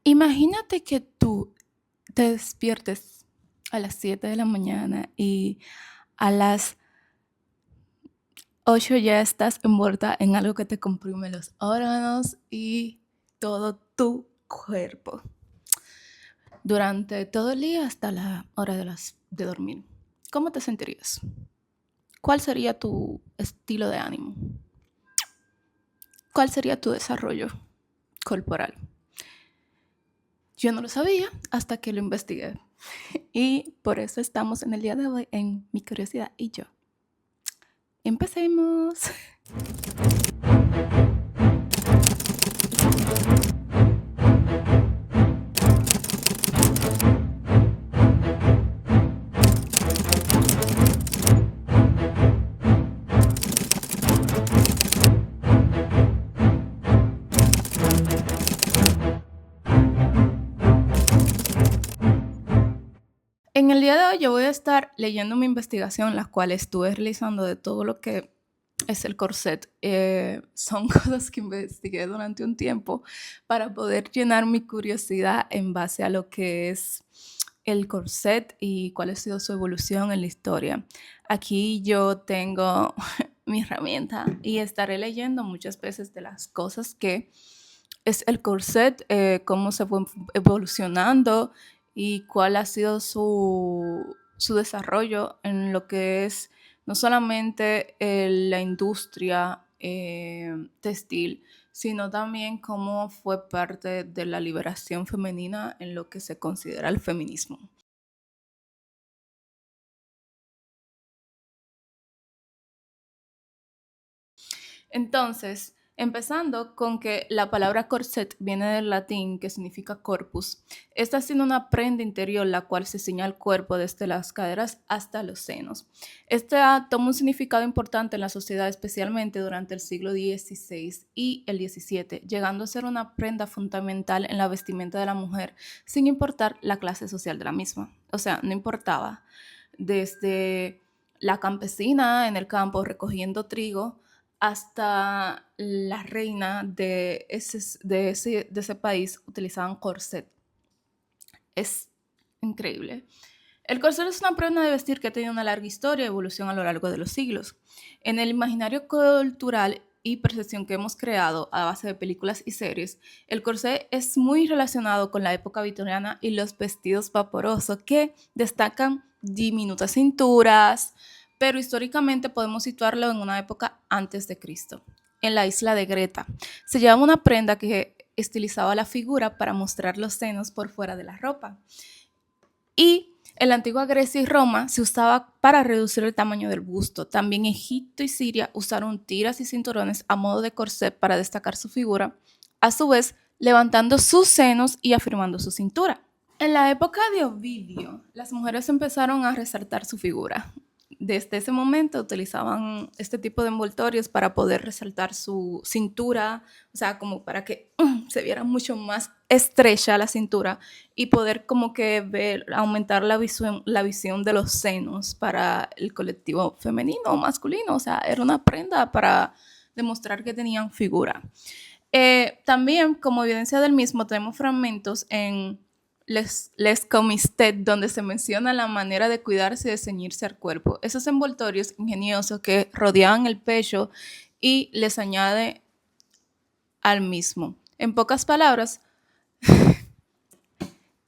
Imagínate que tú te despiertes a las 7 de la mañana y a las 8 ya estás envuelta en algo que te comprime los órganos y todo tu cuerpo durante todo el día hasta la hora de dormir. ¿Cómo te sentirías? ¿Cuál sería tu estilo de ánimo? ¿Cuál sería tu desarrollo corporal? Yo no lo sabía hasta que lo investigué. Y por eso estamos en el día de hoy en Mi Curiosidad y yo. Empecemos. En el día de hoy yo voy a estar leyendo mi investigación, la cual estuve realizando de todo lo que es el corset. Son cosas que investigué durante un tiempo para poder llenar mi curiosidad en base a lo que es el corset y cuál ha sido su evolución en la historia. Aquí yo tengo mi herramienta y estaré leyendo muchas veces de las cosas que es el corset, cómo se fue evolucionando y cuál ha sido su desarrollo en lo que es no solamente la industria textil, sino también cómo fue parte de la liberación femenina en lo que se considera el feminismo. Entonces, empezando con que la palabra corset viene del latín que significa corpus. Esta siendo una prenda interior la cual se ciña al cuerpo desde las caderas hasta los senos. Esta toma un significado importante en la sociedad, especialmente durante el siglo XVI y el XVII, llegando a ser una prenda fundamental en la vestimenta de la mujer, sin importar la clase social de la misma. O sea, no importaba desde la campesina en el campo recogiendo trigo hasta la reina de ese país utilizaban corset. Es increíble. El corset es una prenda de vestir que ha tenido una larga historia y evolución a lo largo de los siglos. En el imaginario cultural y percepción que hemos creado a base de películas y series, el corset es muy relacionado con la época victoriana y los vestidos vaporosos que destacan diminutas cinturas, pero históricamente podemos situarlo en una época antes de Cristo. En la isla de Greta se llevaba una prenda que estilizaba la figura para mostrar los senos por fuera de la ropa. Y en la antigua Grecia y Roma se usaba para reducir el tamaño del busto. También Egipto y Siria usaron tiras y cinturones a modo de corset para destacar su figura, a su vez levantando sus senos y afirmando su cintura. En la época de Ovidio, las mujeres empezaron a resaltar su figura. Desde ese momento utilizaban este tipo de envoltorios para poder resaltar su cintura, o sea, como para que se viera mucho más estrecha la cintura y poder como que aumentar la visión de los senos para el colectivo femenino o masculino. O sea, era una prenda para demostrar que tenían figura. También, como evidencia del mismo, tenemos fragmentos en Les Comistet, donde se menciona la manera de cuidarse y de ceñirse al cuerpo. Esos envoltorios ingeniosos que rodeaban el pecho y les añade al mismo. En pocas palabras,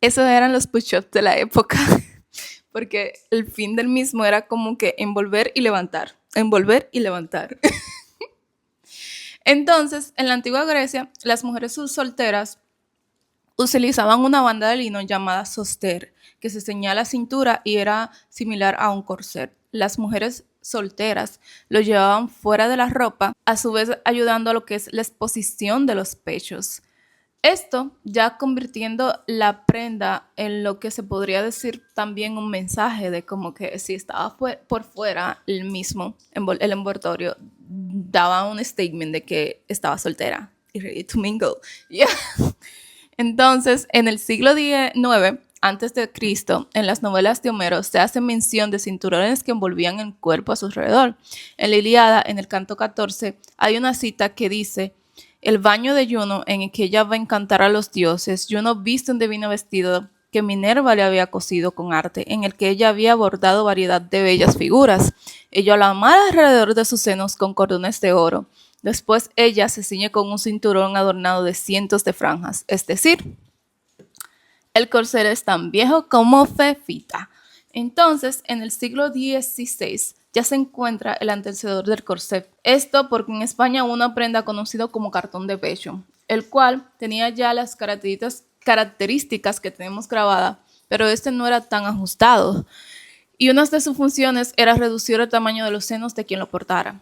esos eran los push-ups de la época, porque el fin del mismo era como que envolver y levantar, envolver y levantar. Entonces, en la antigua Grecia, las mujeres solteras utilizaban una banda de lino llamada soster, que se ceñía a la cintura y era similar a un corset. Las mujeres solteras lo llevaban fuera de la ropa, a su vez ayudando a lo que es la exposición de los pechos. Esto ya convirtiendo la prenda en lo que se podría decir también un mensaje de como que si estaba por fuera el mismo, el envoltorio, daba un statement de que estaba soltera y ready to mingle. Yeah. Entonces, en el siglo XIX, antes de Cristo, en las novelas de Homero se hace mención de cinturones que envolvían el cuerpo a su alrededor. En la Ilíada, en el canto 14, hay una cita que dice: el baño de Juno en el que ella va a encantar a los dioses. Juno viste un divino vestido que Minerva le había cosido con arte, en el que ella había bordado variedad de bellas figuras. Ella la amarra alrededor de sus senos con cordones de oro. Después ella se ciñe con un cinturón adornado de cientos de franjas, es decir, el corset es tan viejo como Fefita. Entonces, en el siglo XVI ya se encuentra el antecedor del corset. Esto porque en España hubo una prenda conocida como cartón de pecho, el cual tenía ya las características que tenemos grabadas, pero este no era tan ajustado. Y una de sus funciones era reducir el tamaño de los senos de quien lo portara.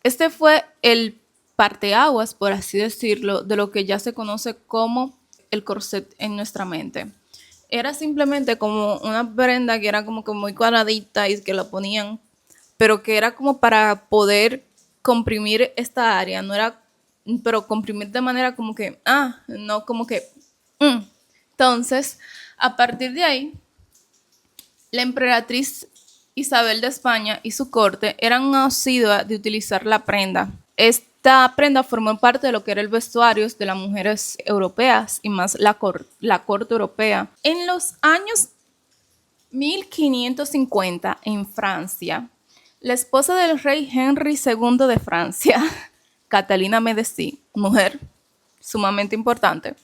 Este fue el parteaguas, por así decirlo, de lo que ya se conoce como el corset en nuestra mente. Era simplemente como una prenda que era como que muy cuadradita y que la ponían, pero que era como para poder comprimir esta área, no era, pero comprimir de manera como que, no como que, Entonces, a partir de ahí, la emperatriz Isabel de España y su corte eran asiduas de utilizar la prenda. Esta prenda formó parte de lo que era el vestuario de las mujeres europeas y más la corte europea. En los años 1550, en Francia, la esposa del rey Henry II de Francia, Catalina Medici, mujer sumamente importante,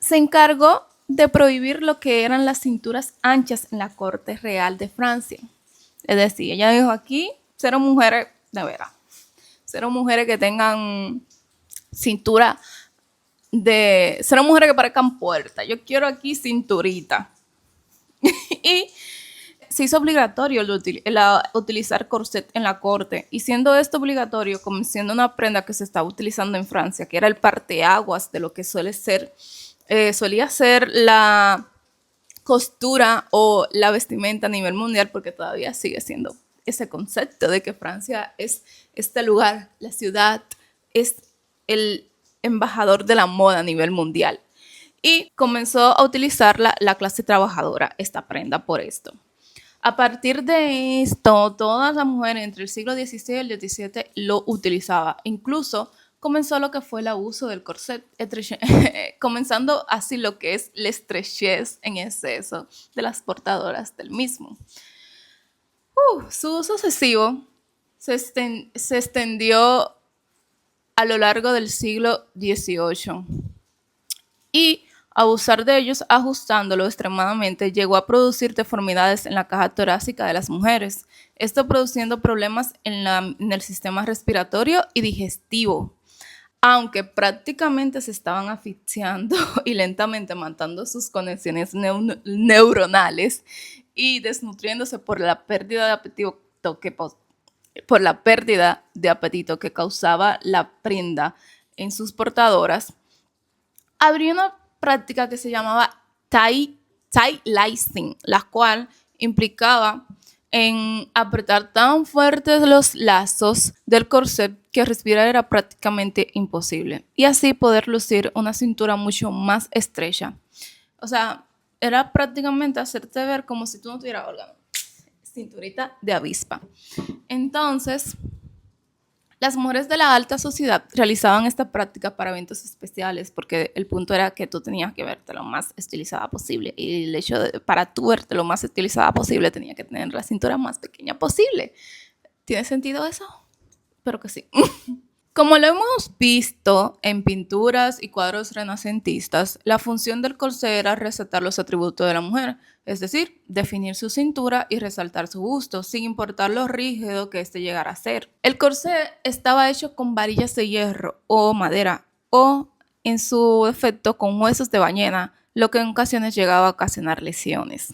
se encargó de prohibir lo que eran las cinturas anchas en la corte real de Francia. Es decir, ella dijo aquí, cero mujeres, de veras, cero mujeres que tengan cintura cero mujeres que parezcan puertas. Yo quiero aquí cinturita. Y se hizo obligatorio utilizar corset en la corte. Y siendo esto obligatorio, como siendo una prenda que se estaba utilizando en Francia, que era el parteaguas de lo que solía ser la costura o la vestimenta a nivel mundial, porque todavía sigue siendo ese concepto de que Francia es este lugar, la ciudad, es el embajador de la moda a nivel mundial. Y comenzó a utilizarla la clase trabajadora, esta prenda, por esto. A partir de esto, todas las mujeres entre el siglo XVI y el XVII lo utilizaban. Incluso comenzó lo que fue el abuso del corset, comenzando así lo que es la estrechez en exceso de las portadoras del mismo. Su uso excesivo se extendió a lo largo del siglo XVIII y abusar de ellos ajustándolo extremadamente llegó a producir deformidades en la caja torácica de las mujeres, esto produciendo problemas en el sistema respiratorio y digestivo. Aunque prácticamente se estaban asfixiando y lentamente matando sus conexiones neuronales y desnutriéndose por la pérdida de apetito que causaba la prenda en sus portadoras, habría una práctica que se llamaba tie lacing, la cual implicaba en apretar tan fuertes los lazos del corset que respirar era prácticamente imposible y así poder lucir una cintura mucho más estrecha. O sea, era prácticamente hacerte ver como si tú no tuvieras órgano, cinturita de avispa. Entonces, las mujeres de la alta sociedad realizaban esta práctica para eventos especiales porque el punto era que tú tenías que verte lo más estilizada posible y el hecho de para tú verte lo más estilizada posible tenía que tener la cintura más pequeña posible. ¿Tiene sentido eso? Espero que sí. Como lo hemos visto en pinturas y cuadros renacentistas, la función del corsé era resaltar los atributos de la mujer, es decir, definir su cintura y resaltar su busto, sin importar lo rígido que éste llegara a ser. El corsé estaba hecho con varillas de hierro o madera, o en su efecto con huesos de ballena, lo que en ocasiones llegaba a ocasionar lesiones.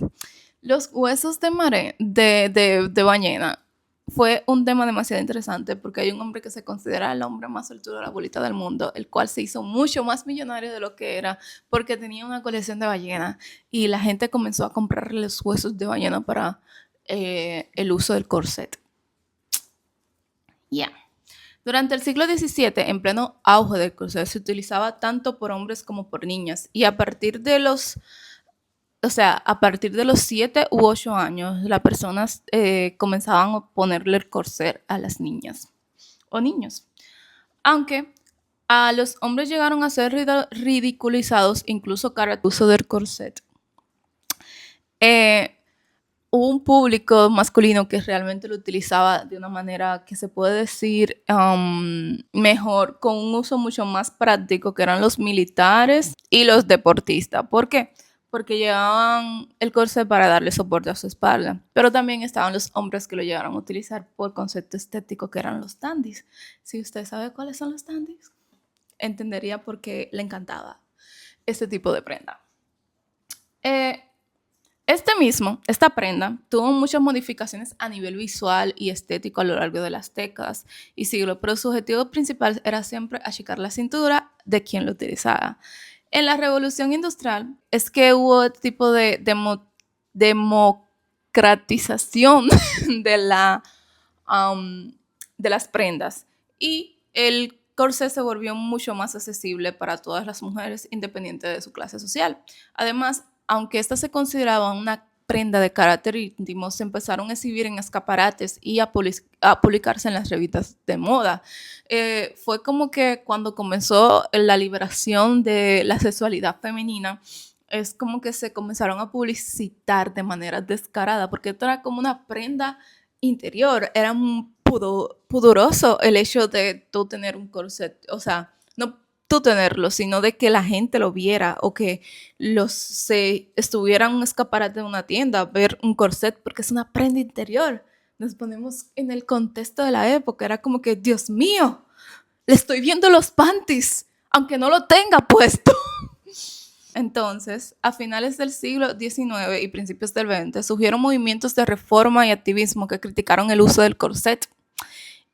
Los huesos de ballena fue un tema demasiado interesante porque hay un hombre que se considera el hombre más alto de la bolita del mundo, el cual se hizo mucho más millonario de lo que era porque tenía una colección de ballenas y la gente comenzó a comprarle los huesos de ballena para el uso del corset. Durante el siglo XVII, en pleno auge del corset, se utilizaba tanto por hombres como por niñas y a partir de los 7 u 8 años, las personas comenzaban a ponerle el corset a las niñas o niños. Aunque A los hombres llegaron a ser ridiculizados, incluso cara al uso del corset. Eh, Hubo un público masculino que realmente lo utilizaba de una manera que se puede decir mejor, con un uso mucho más práctico, que eran los militares y los deportistas. ¿Por qué? Porque llevaban el corset para darle soporte a su espalda. Pero también estaban los hombres que lo llegaron a utilizar por concepto estético, que eran los dandies. Si usted sabe cuáles son los dandies, entendería por qué le encantaba este tipo de prenda. Esta prenda tuvo muchas modificaciones a nivel visual y estético a lo largo de las décadas y siglos, pero su objetivo principal era siempre achicar la cintura de quien lo utilizaba. En la revolución industrial es que hubo este tipo de democratización de, de las prendas y el corsé se volvió mucho más accesible para todas las mujeres, independiente de su clase social. Además, aunque esta se consideraba una prenda de carácter íntimo, se empezaron a exhibir en escaparates y a publicarse en las revistas de moda. Fue como que cuando comenzó la liberación de la sexualidad femenina, es como que se comenzaron a publicitar de manera descarada, porque esto era como una prenda interior, era un pudoroso el hecho de tú tener un corset, o sea, no tú tenerlo, sino de que la gente lo viera o que se estuviera en un escaparate de una tienda, ver un corset, porque es una prenda interior. Nos ponemos en el contexto de la época, era como que, Dios mío, le estoy viendo los panties, aunque no lo tenga puesto. Entonces, a finales del siglo XIX y principios del XX, surgieron movimientos de reforma y activismo que criticaron el uso del corset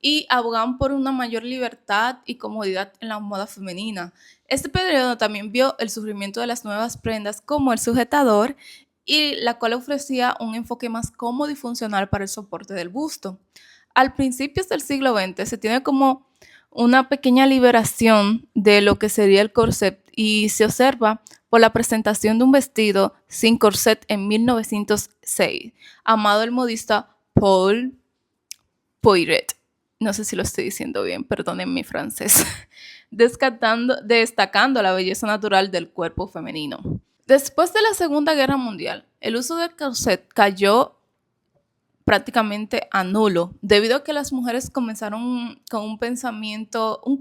y abogaban por una mayor libertad y comodidad en la moda femenina. Este periodo también vio el surgimiento de las nuevas prendas como el sujetador, y la cual ofrecía un enfoque más cómodo y funcional para el soporte del busto. Al principios del siglo XX se tiene como una pequeña liberación de lo que sería el corset y se observa por la presentación de un vestido sin corset en 1906, amado el modista Paul Poiret. No sé si lo estoy diciendo bien, perdonen mi francés. Destacando la belleza natural del cuerpo femenino. Después de la Segunda Guerra Mundial, el uso del corset cayó prácticamente a nulo, debido a que las mujeres comenzaron con un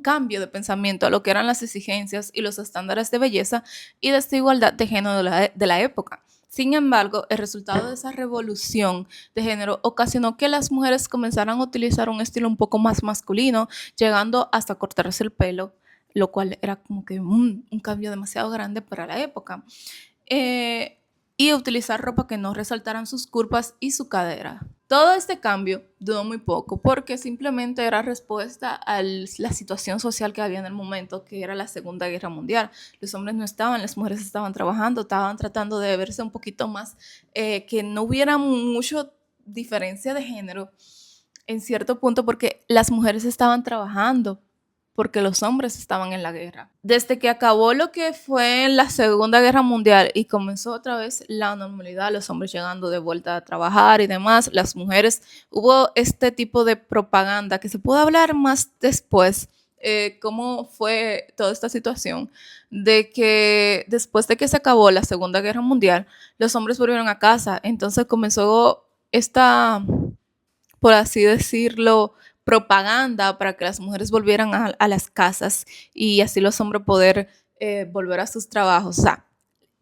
cambio de pensamiento a lo que eran las exigencias y los estándares de belleza y desigualdad de género de la época. Sin embargo, el resultado de esa revolución de género ocasionó que las mujeres comenzaran a utilizar un estilo un poco más masculino, llegando hasta cortarse el pelo, lo cual era como que un cambio demasiado grande para la época. Y utilizar ropa que no resaltaran sus curvas y su cadera. Todo este cambio duró muy poco porque simplemente era respuesta a la situación social que había en el momento, que era la Segunda Guerra Mundial. Los hombres no estaban, las mujeres estaban trabajando, estaban tratando de verse un poquito más, que no hubiera mucha diferencia de género en cierto punto, porque las mujeres estaban trabajando, porque los hombres estaban en la guerra. Desde que acabó lo que fue la Segunda Guerra Mundial y comenzó otra vez la normalidad, los hombres llegando de vuelta a trabajar y demás, las mujeres, hubo este tipo de propaganda que se pudo hablar más después, cómo fue toda esta situación, de que después de que se acabó la Segunda Guerra Mundial, los hombres volvieron a casa, entonces comenzó esta, por así decirlo, propaganda para que las mujeres volvieran a las casas y así los hombres poder volver a sus trabajos. O sea,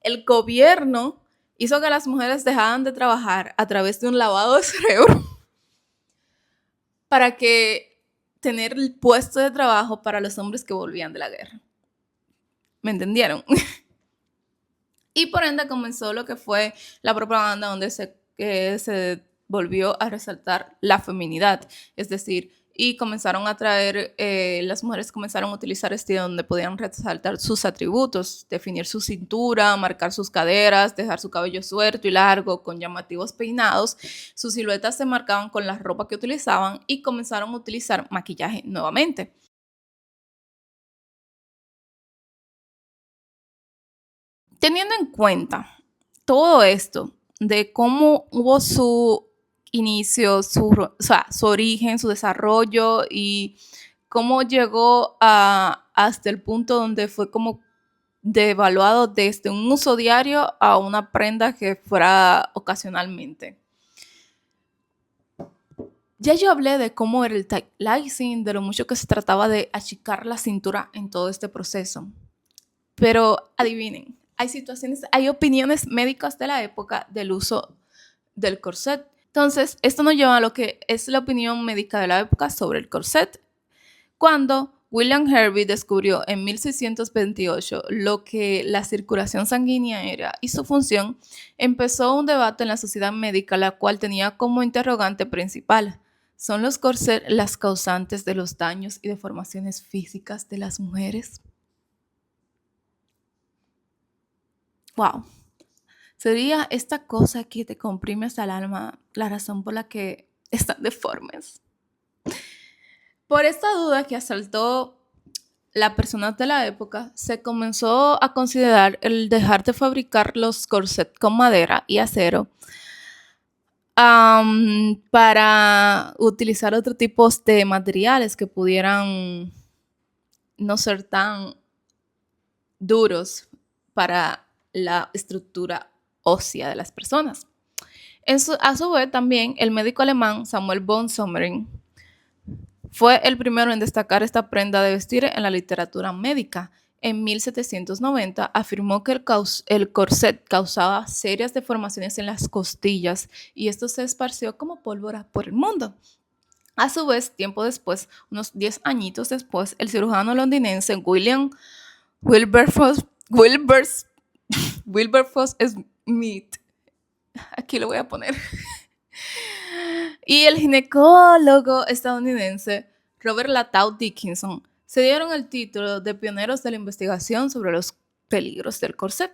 el gobierno hizo que las mujeres dejaran de trabajar a través de un lavado de cerebro para que tener el puesto de trabajo para los hombres que volvían de la guerra. ¿Me entendieron? Y por ende comenzó lo que fue la propaganda, donde se volvió a resaltar la feminidad, es decir, y comenzaron a traer, las mujeres comenzaron a utilizar estilo donde podían resaltar sus atributos, definir su cintura, marcar sus caderas, dejar su cabello suelto y largo con llamativos peinados. Sus siluetas se marcaban con la ropa que utilizaban y comenzaron a utilizar maquillaje nuevamente. Teniendo en cuenta todo esto, de cómo hubo su inicio, su origen, su desarrollo y cómo llegó hasta el punto donde fue como devaluado desde un uso diario a una prenda que fuera ocasionalmente. Ya yo hablé de cómo era el tight lacing, de lo mucho que se trataba de achicar la cintura en todo este proceso. Pero adivinen, hay opiniones médicas de la época del uso del corset. Entonces, esto nos lleva a lo que es la opinión médica de la época sobre el corset. Cuando William Hervey descubrió en 1628 lo que la circulación sanguínea era y su función, empezó un debate en la sociedad médica, la cual tenía como interrogante principal: ¿son los corsets las causantes de los daños y deformaciones físicas de las mujeres? Wow. ¿Sería esta cosa que te comprime hasta el alma la razón por la que están deformes? Por esta duda que asaltó las personas de la época, se comenzó a considerar el dejar de fabricar los corsets con madera y acero para utilizar otros tipos de materiales que pudieran no ser tan duros para la estructura ósea de las personas. A su vez, también el médico alemán Samuel von Sommering fue el primero en destacar esta prenda de vestir en la literatura médica. En 1790 afirmó que el corset causaba serias deformaciones en las costillas y esto se esparció como pólvora por el mundo. A su vez, tiempo después, unos 10 añitos después, el cirujano londinense William Wilberforce Smith, aquí lo voy a poner, y el ginecólogo estadounidense Robert Latau Dickinson se dieron el título de pioneros de la investigación sobre los peligros del corset.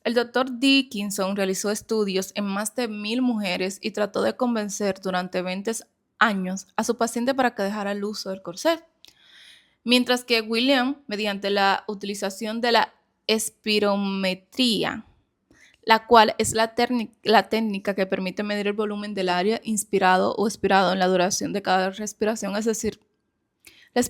El doctor Dickinson realizó estudios en más de 1,000 mujeres y trató de convencer durante 20 años a su paciente para que dejara el uso del corset. Mientras que William, mediante la utilización de la espirometría, la cual es la técnica que permite medir el volumen del aire inspirado o expirado en la duración de cada respiración, es decir, la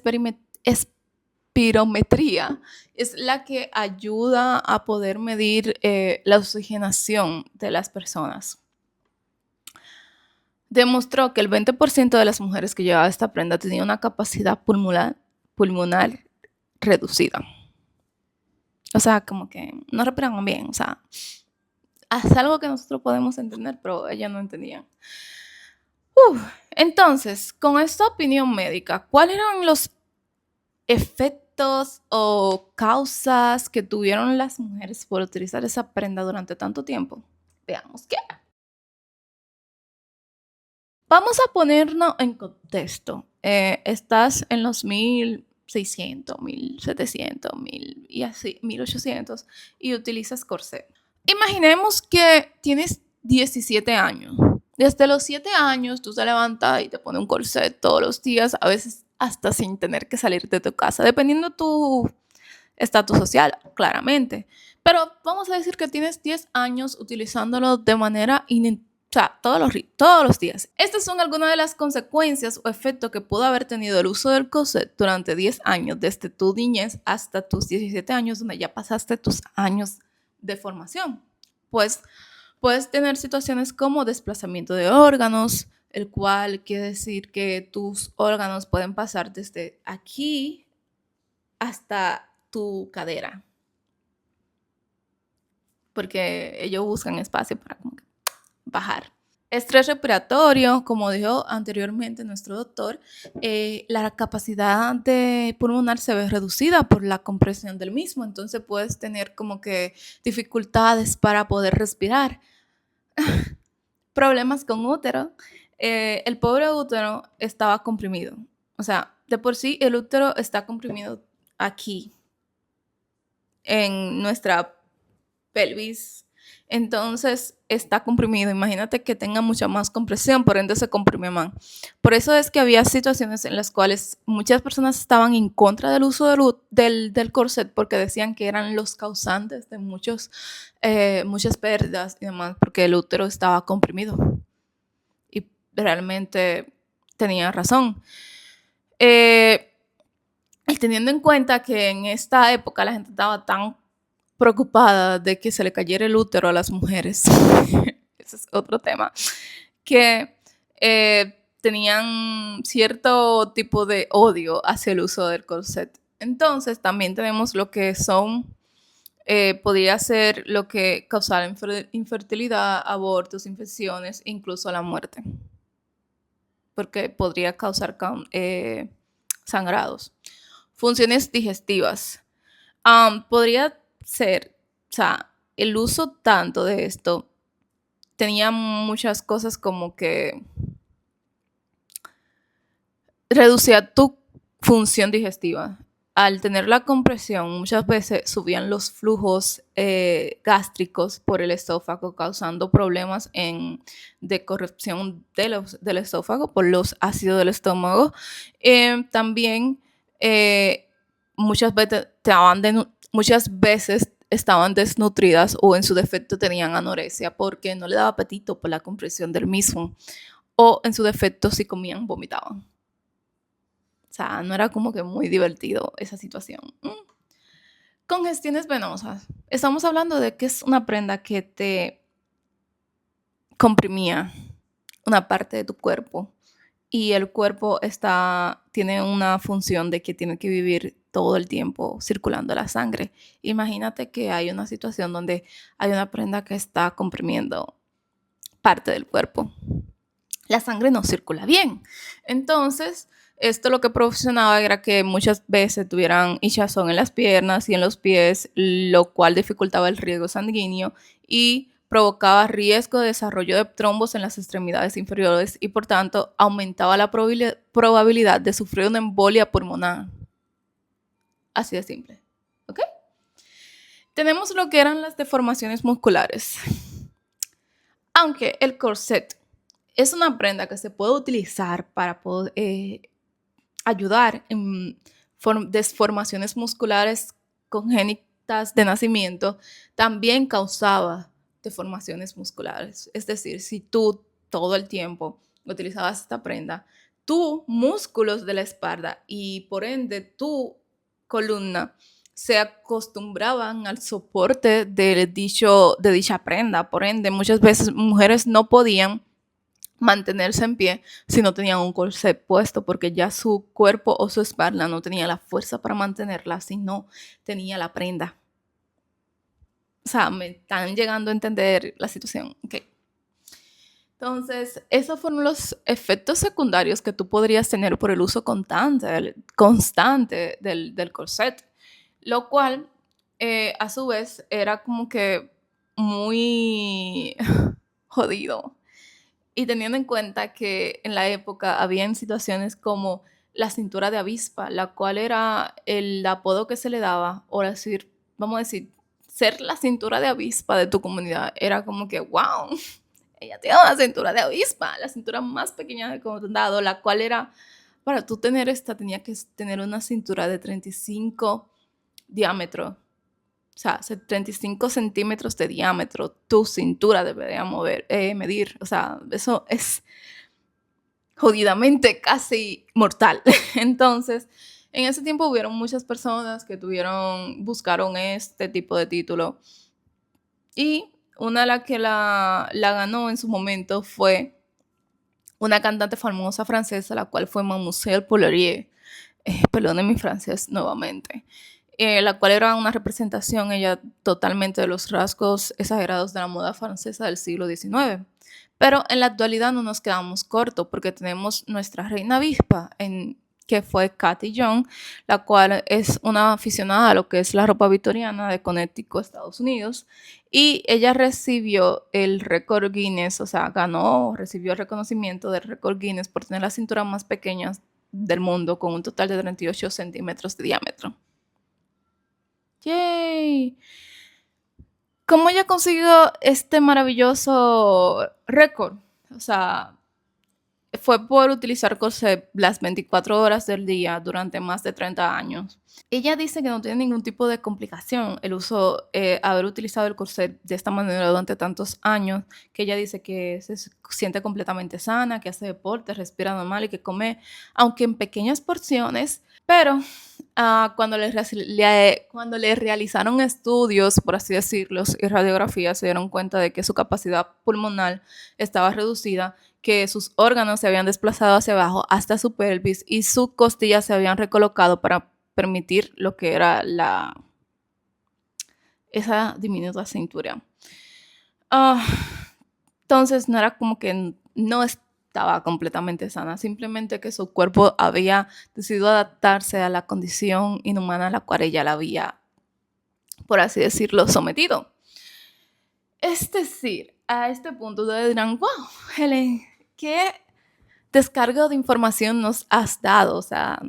espirometría es la que ayuda a poder medir la oxigenación de las personas. Demostró que el 20% de las mujeres que llevaban esta prenda tenía una capacidad pulmonar reducida. O sea, como que no respiraban bien, o sea, es algo que nosotros podemos entender, pero ellas no entendían. Entonces, con esta opinión médica, ¿cuáles eran los efectos o causas que tuvieron las mujeres por utilizar esa prenda durante tanto tiempo? Veamos qué. Vamos a ponernos en contexto. Estás en los 1600, 1700, 1000 y así, 1800 y utilizas corset. Imaginemos que tienes 17 años. Desde los 7 años tú te levantas y te pones un corset todos los días, a veces hasta sin tener que salir de tu casa, dependiendo tu estatus social, claramente. Pero vamos a decir que tienes 10 años utilizándolo de manera todos los días. Estas son algunas de las consecuencias o efectos que pudo haber tenido el uso del corset durante 10 años, desde tu niñez hasta tus 17 años, donde ya pasaste tus años de formación. Pues puedes tener situaciones como desplazamiento de órganos, el cual quiere decir que tus órganos pueden pasar desde aquí hasta tu cadera, porque ellos buscan espacio para como que bajar. Estrés respiratorio, como dijo anteriormente nuestro doctor, la capacidad de pulmonar se ve reducida por la compresión del mismo, entonces puedes tener como que dificultades para poder respirar. Problemas con útero. El pobre útero estaba comprimido, o sea, de por sí el útero está comprimido aquí, en nuestra pelvis. Entonces está comprimido. Imagínate que tenga mucha más compresión, por ende se comprime más. Por eso es que había situaciones en las cuales muchas personas estaban en contra del uso del corset porque decían que eran los causantes de muchas pérdidas y demás, porque el útero estaba comprimido. Y realmente tenía razón. Y teniendo en cuenta que en esta época la gente estaba tan preocupada de que se le cayera el útero a las mujeres, ese es otro tema, que tenían cierto tipo de odio hacia el uso del corset. Entonces también tenemos lo que son, podría ser lo que causara infertilidad, abortos, infecciones, incluso la muerte, porque podría causar sangrados. Funciones digestivas. Podría ser, o sea, el uso tanto de esto tenía muchas cosas como que reducía tu función digestiva. Al tener la compresión, muchas veces subían los flujos gástricos por el esófago, causando problemas de corrupción del esófago por los ácidos del estómago. También muchas veces estaban desnutridas o en su defecto tenían anorexia porque no le daba apetito por la compresión del mismo. O en su defecto, si comían, vomitaban. O sea, no era como que muy divertido esa situación. Congestiones venosas. Estamos hablando de que es una prenda que te comprimía una parte de tu cuerpo y el cuerpo tiene una función de que tiene que vivir todo el tiempo circulando la sangre. Imagínate que hay una situación donde hay una prenda que está comprimiendo parte del cuerpo. La sangre no circula bien. Entonces, esto lo que proporcionaba era que muchas veces tuvieran hinchazón en las piernas y en los pies, lo cual dificultaba el riego sanguíneo y provocaba riesgo de desarrollo de trombos en las extremidades inferiores y por tanto aumentaba la probabilidad de sufrir una embolia pulmonar. Así de simple. ¿Ok? Tenemos lo que eran las deformaciones musculares. Aunque el corset es una prenda que se puede utilizar para poder ayudar en deformaciones musculares congénitas de nacimiento, también causaba deformaciones musculares. Es decir, si tú todo el tiempo utilizabas esta prenda, tus músculos de la espalda y por ende tu columna se acostumbraban al soporte de dicha prenda. Por ende, muchas veces mujeres no podían mantenerse en pie si no tenían un corset puesto, porque ya su cuerpo o su espalda no tenía la fuerza para mantenerla si no tenía la prenda. O sea, me están llegando a entender la situación. Okay. Entonces, esos fueron los efectos secundarios que tú podrías tener por el uso constante del corset, lo cual a su vez era como que muy jodido. Y teniendo en cuenta que en la época habían situaciones como la cintura de avispa, la cual era el apodo que se le daba, o decir, vamos a decir, ser la cintura de avispa de tu comunidad, era como que, wow, ella tiene una cintura de avispa, la cintura más pequeña del condado, la cual era, para tú tener esta, tenía que tener una cintura de 35 diámetro. O sea, 35 centímetros de diámetro, tu cintura debería medir. O sea, eso es jodidamente casi mortal. Entonces, en ese tiempo hubieron muchas personas que buscaron este tipo de título. Y una de las que la ganó en su momento fue una cantante famosa francesa, la cual fue Mademoiselle Pollerier. Perdón mi francés nuevamente. La cual era una representación ella totalmente de los rasgos exagerados de la moda francesa del siglo XIX. Pero en la actualidad no nos quedamos cortos porque tenemos nuestra reina avispa, que fue Katy Young, la cual es una aficionada a lo que es la ropa victoriana de Connecticut, Estados Unidos, y ella recibió el récord Guinness, o sea, recibió el reconocimiento del récord Guinness por tener la cintura más pequeña del mundo con un total de 38 centímetros de diámetro. ¡Yay! ¿Cómo ella consiguió este maravilloso récord? O sea, fue por utilizar corset las 24 horas del día durante más de 30 años. Ella dice que no tiene ningún tipo de complicación el haber utilizado el corset de esta manera durante tantos años, que ella dice que se siente completamente sana, que hace deporte, respira normal y que come, aunque en pequeñas porciones, Pero cuando le realizaron estudios, por así decirlo, y radiografías, se dieron cuenta de que su capacidad pulmonar estaba reducida, que sus órganos se habían desplazado hacia abajo hasta su pelvis y sus costillas se habían recolocado para permitir lo que era esa diminuta cintura. Entonces no era como que no estaba completamente sana, simplemente que su cuerpo había decidido adaptarse a la condición inhumana a la cual ella la había, por así decirlo, sometido. Es decir, a este punto ustedes dirán, wow, Helen, ¿qué descargo de información nos has dado? O sea,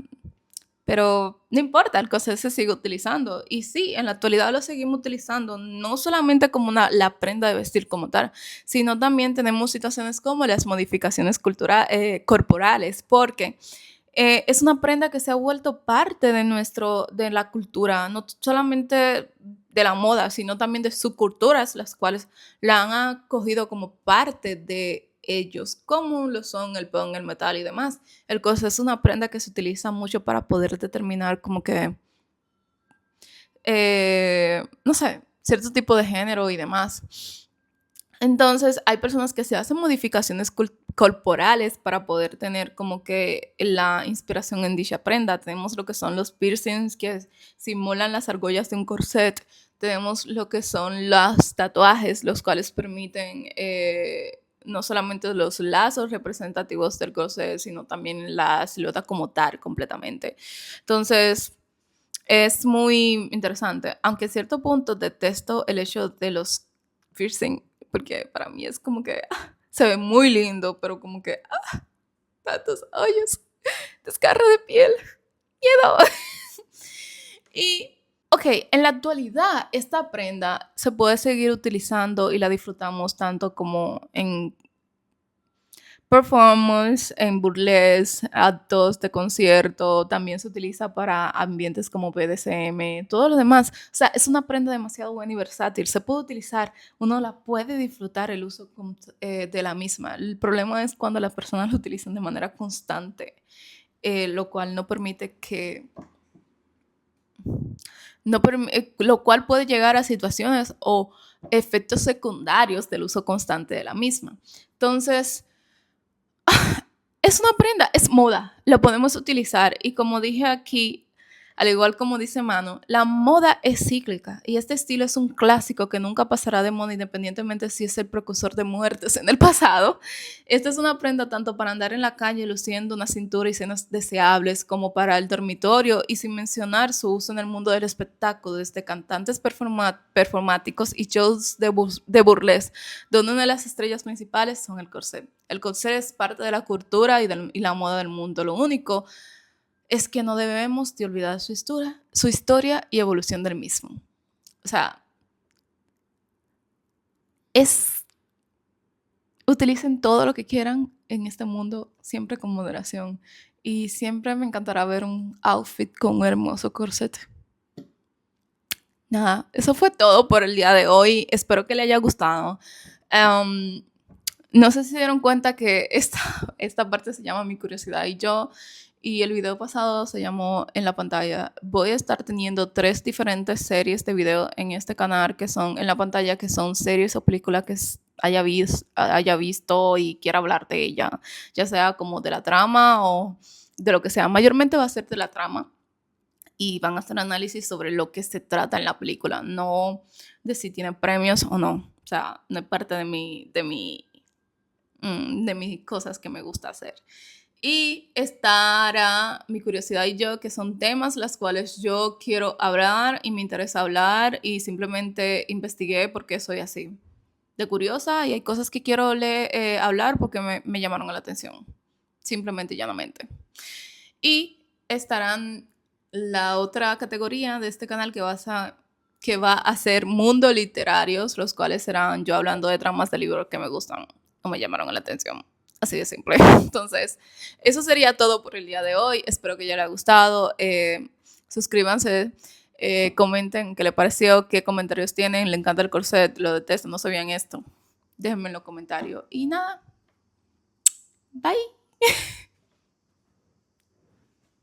pero no importa, el corset se sigue utilizando. Y sí, en la actualidad lo seguimos utilizando, no solamente como la prenda de vestir como tal, sino también tenemos situaciones como las modificaciones corporales, porque es una prenda que se ha vuelto parte de la cultura, no solamente de la moda, sino también de subculturas, las cuales la han acogido como parte de ellos, como lo son el punk, el metal y demás. El corset es una prenda que se utiliza mucho para poder determinar como que, no sé, cierto tipo de género y demás. Entonces, hay personas que se hacen modificaciones corporales para poder tener como que la inspiración en dicha prenda. Tenemos lo que son los piercings que simulan las argollas de un corset. Tenemos lo que son los tatuajes, los cuales permiten no solamente los lazos representativos del corset, sino también la silueta como tal completamente. Entonces, es muy interesante, aunque a cierto punto detesto el hecho de los piercing, porque para mí es como que se ve muy lindo, pero como que tantos hoyos, desgarro de piel, miedo. Y, ok, en la actualidad esta prenda se puede seguir utilizando y la disfrutamos tanto como en performance, en burlesque, actos de concierto, también se utiliza para ambientes como BDSM, todo lo demás. O sea, es una prenda demasiado buena y versátil. Se puede utilizar, uno la puede disfrutar el uso de la misma. El problema es cuando las personas lo utilizan de manera constante, lo cual no permite que... lo cual puede llegar a situaciones o efectos secundarios del uso constante de la misma. Entonces, es una prenda, es moda, lo podemos utilizar y como dije aquí, al igual como dice Manu, la moda es cíclica y este estilo es un clásico que nunca pasará de moda independientemente si es el precursor de muertes en el pasado. Esta es una prenda tanto para andar en la calle luciendo una cintura y senos deseables como para el dormitorio y sin mencionar su uso en el mundo del espectáculo, desde cantantes performáticos y shows de burlesque, donde una de las estrellas principales son el corset. El corset es parte de la cultura y la moda del mundo. Lo único es que no debemos de olvidar su historia y evolución del mismo. O sea, utilicen todo lo que quieran en este mundo, siempre con moderación. Y siempre me encantará ver un outfit con un hermoso corset. Nada, eso fue todo por el día de hoy. Espero que le haya gustado. No sé si se dieron cuenta que esta parte se llama Mi Curiosidad y Yo, y el video pasado se llamó En la Pantalla. Voy a estar teniendo 3 diferentes series de video en este canal que son en la pantalla, que son series o películas que haya visto y quiera hablar de ella, ya sea como de la trama o de lo que sea. Mayormente va a ser de la trama y van a hacer análisis sobre lo que se trata en la película, no de si tiene premios o no. O sea, no es parte de mis cosas que me gusta hacer. Y estará Mi Curiosidad y Yo, que son temas las cuales yo quiero hablar y me interesa hablar y simplemente investigué porque soy así, de curiosa, y hay cosas que quiero hablar porque me llamaron la atención, simplemente y llanamente. Y estarán la otra categoría de este canal que va a ser Mundo Literarios, los cuales serán yo hablando de tramas de libros que me gustan o me llamaron la atención. Así de simple. Entonces, eso sería todo por el día de hoy. Espero que les haya gustado. Suscríbanse, comenten qué les pareció, qué comentarios tienen. Le encanta el corset, lo detesto, no sabían esto. Déjenme en los comentarios. Y nada, bye.